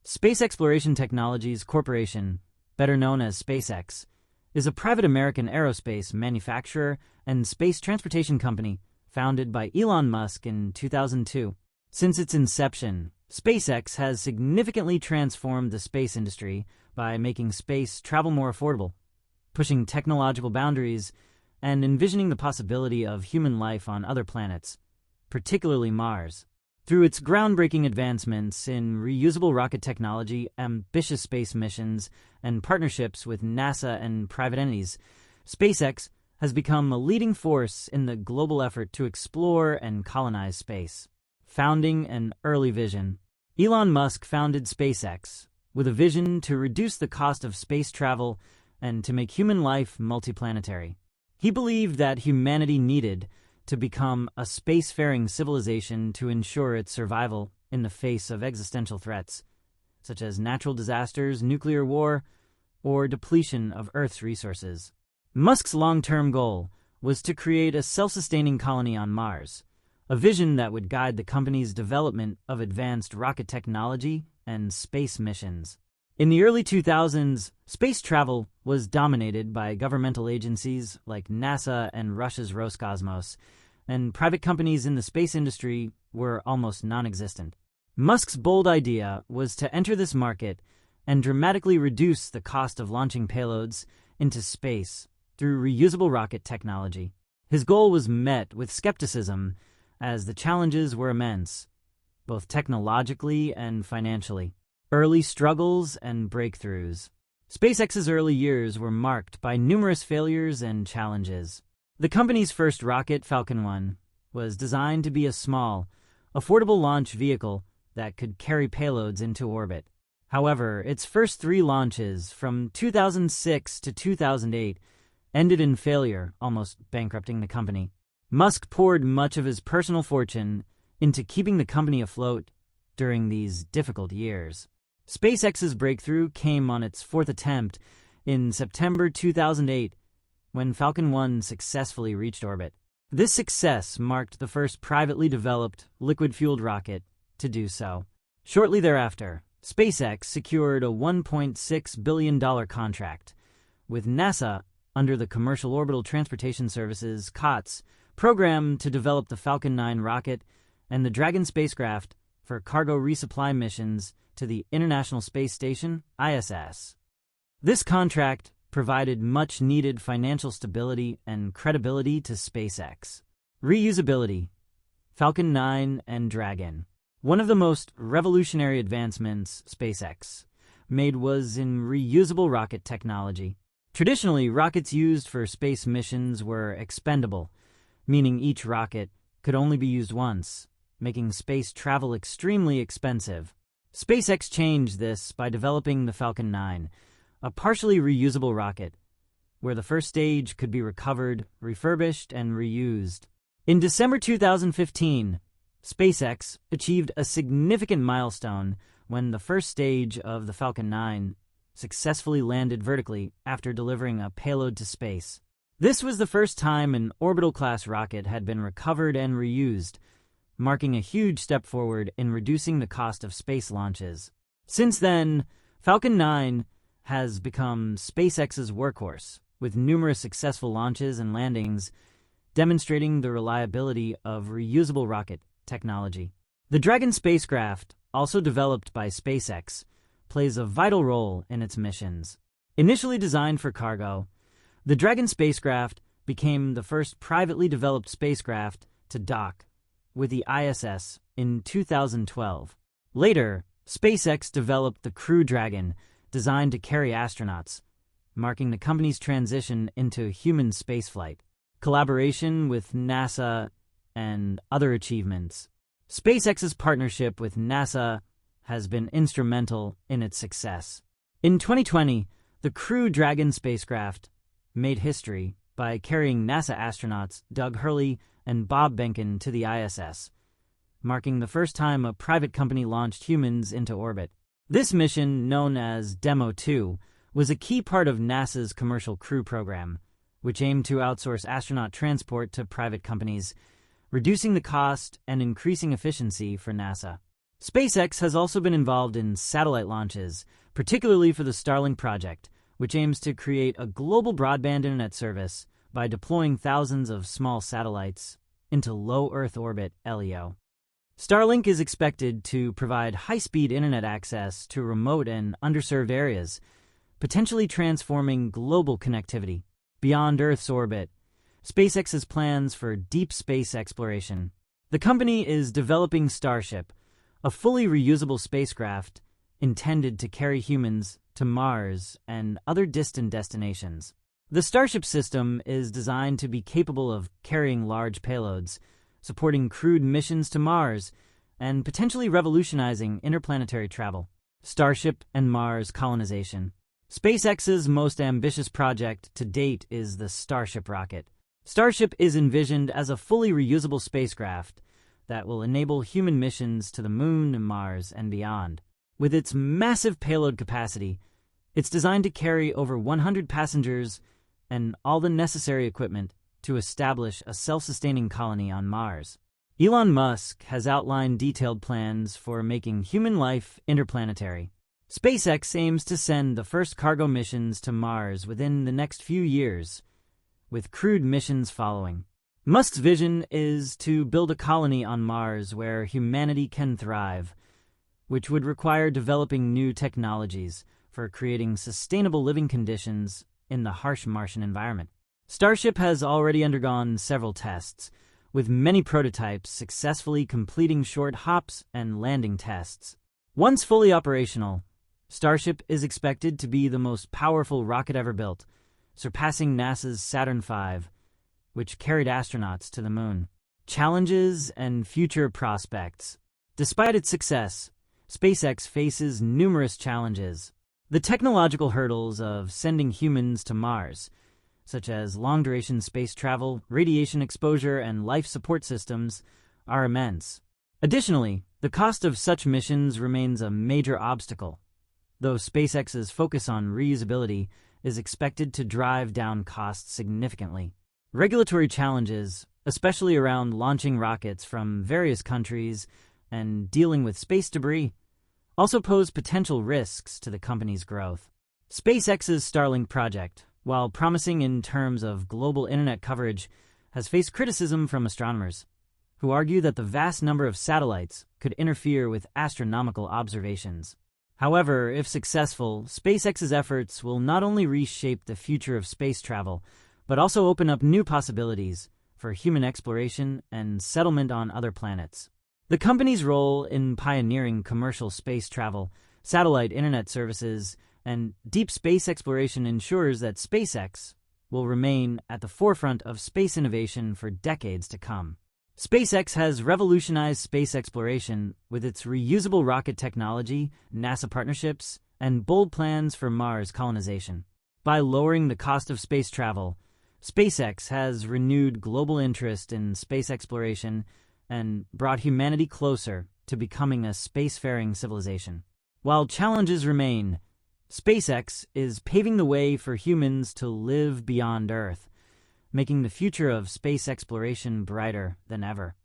Space Exploration Technologies Corporation, better known as SpaceX, is a private American aerospace manufacturer and space transportation company founded by Elon Musk in 2002. Since its inception, SpaceX has significantly transformed the space industry by making space travel more affordable, pushing technological boundaries, and envisioning the possibility of human life on other planets, particularly Mars. Through its groundbreaking advancements in reusable rocket technology, ambitious space missions, and partnerships with NASA and private entities, SpaceX has become a leading force in the global effort to explore and colonize space. Founding and early vision. Elon Musk founded SpaceX with a vision to reduce the cost of space travel and to make human life multiplanetary. He believed that humanity needed to become a spacefaring civilization to ensure its survival in the face of existential threats, such as natural disasters, nuclear war, or depletion of Earth's resources. Musk's long-term goal was to create a self-sustaining colony on Mars, a vision that would guide the company's development of advanced rocket technology and space missions. In the early 2000s, space travel was dominated by governmental agencies like NASA and Russia's Roscosmos, and private companies in the space industry were almost non-existent. Musk's bold idea was to enter this market and dramatically reduce the cost of launching payloads into space through reusable rocket technology. His goal was met with skepticism as the challenges were immense, both technologically and financially. Early struggles and breakthroughs. SpaceX's early years were marked by numerous failures and challenges. The company's first rocket, Falcon 1, was designed to be a small, affordable launch vehicle that could carry payloads into orbit. However, its first 3 launches from 2006 to 2008 ended in failure, almost bankrupting the company. Musk poured much of his personal fortune into keeping the company afloat during these difficult years. SpaceX's breakthrough came on its 4th attempt in September 2008 when Falcon 1 successfully reached orbit. This success marked the first privately developed liquid-fueled rocket to do so. Shortly thereafter, SpaceX secured a $1.6 billion contract with NASA under the Commercial Orbital Transportation Services (COTS) program to develop the Falcon 9 rocket and the Dragon spacecraft for cargo resupply missions to the International Space Station, ISS. This contract provided much-needed financial stability and credibility to SpaceX. Reusability. Falcon 9 and Dragon. One of the most revolutionary advancements SpaceX made was in reusable rocket technology. Traditionally, rockets used for space missions were expendable, meaning each rocket could only be used once, making space travel extremely expensive. SpaceX changed this by developing the Falcon 9, a partially reusable rocket, where the first stage could be recovered, refurbished, and reused. In December 2015, SpaceX achieved a significant milestone when the first stage of the Falcon 9 successfully landed vertically after delivering a payload to space. This was the first time an orbital-class rocket had been recovered and reused, marking a huge step forward in reducing the cost of space launches. Since then, Falcon 9 has become SpaceX's workhorse, with numerous successful launches and landings demonstrating the reliability of reusable rocket technology. The Dragon spacecraft, also developed by SpaceX, plays a vital role in its missions. Initially designed for cargo, the Dragon spacecraft became the first privately developed spacecraft to dock with the ISS in 2012. Later, SpaceX developed the Crew Dragon, designed to carry astronauts, marking the company's transition into human spaceflight. Collaboration with NASA and other achievements. SpaceX's partnership with NASA has been instrumental in its success. In 2020, the Crew Dragon spacecraft made history by carrying NASA astronauts Doug Hurley and Bob Behnken to the ISS, marking the first time a private company launched humans into orbit. This mission, known as Demo 2, was a key part of NASA's Commercial Crew program, which aimed to outsource astronaut transport to private companies, reducing the cost and increasing efficiency for NASA. SpaceX has also been involved in satellite launches, particularly for the Starlink project, which aims to create a global broadband internet service by deploying thousands of small satellites into low Earth orbit (LEO). Starlink is expected to provide high-speed internet access to remote and underserved areas, potentially transforming global connectivity. Beyond Earth's orbit, SpaceX has plans for deep space exploration. The company is developing Starship, a fully reusable spacecraft intended to carry humans to Mars and other distant destinations. The Starship system is designed to be capable of carrying large payloads, supporting crewed missions to Mars, and potentially revolutionizing interplanetary travel. Starship and Mars colonization. SpaceX's most ambitious project to date is the Starship rocket. Starship is envisioned as a fully reusable spacecraft that will enable human missions to the Moon, Mars, and beyond. With its massive payload capacity, it's designed to carry over 100 passengers and all the necessary equipment to establish a self-sustaining colony on Mars. Elon Musk has outlined detailed plans for making human life interplanetary. SpaceX aims to send the first cargo missions to Mars within the next few years, with crewed missions following. Musk's vision is to build a colony on Mars where humanity can thrive, which would require developing new technologies for creating sustainable living conditions in the harsh Martian environment. Starship has already undergone several tests, with many prototypes successfully completing short hops and landing tests. Once fully operational, Starship is expected to be the most powerful rocket ever built, surpassing NASA's Saturn V, which carried astronauts to the Moon. Challenges and future prospects. Despite its success, SpaceX faces numerous challenges. The technological hurdles of sending humans to Mars, such as long-duration space travel, radiation exposure, and life support systems, are immense. Additionally, the cost of such missions remains a major obstacle, though SpaceX's focus on reusability is expected to drive down costs significantly. Regulatory challenges, especially around launching rockets from various countries and dealing with space debris, also pose potential risks to the company's growth. SpaceX's Starlink project, while promising in terms of global internet coverage, has faced criticism from astronomers, who argue that the vast number of satellites could interfere with astronomical observations. However, if successful, SpaceX's efforts will not only reshape the future of space travel, but also open up new possibilities for human exploration and settlement on other planets. The company's role in pioneering commercial space travel, satellite internet services, and deep space exploration ensures that SpaceX will remain at the forefront of space innovation for decades to come. SpaceX has revolutionized space exploration with its reusable rocket technology, NASA partnerships, and bold plans for Mars colonization. By lowering the cost of space travel, SpaceX has renewed global interest in space exploration and brought humanity closer to becoming a spacefaring civilization. While challenges remain, SpaceX is paving the way for humans to live beyond Earth, making the future of space exploration brighter than ever.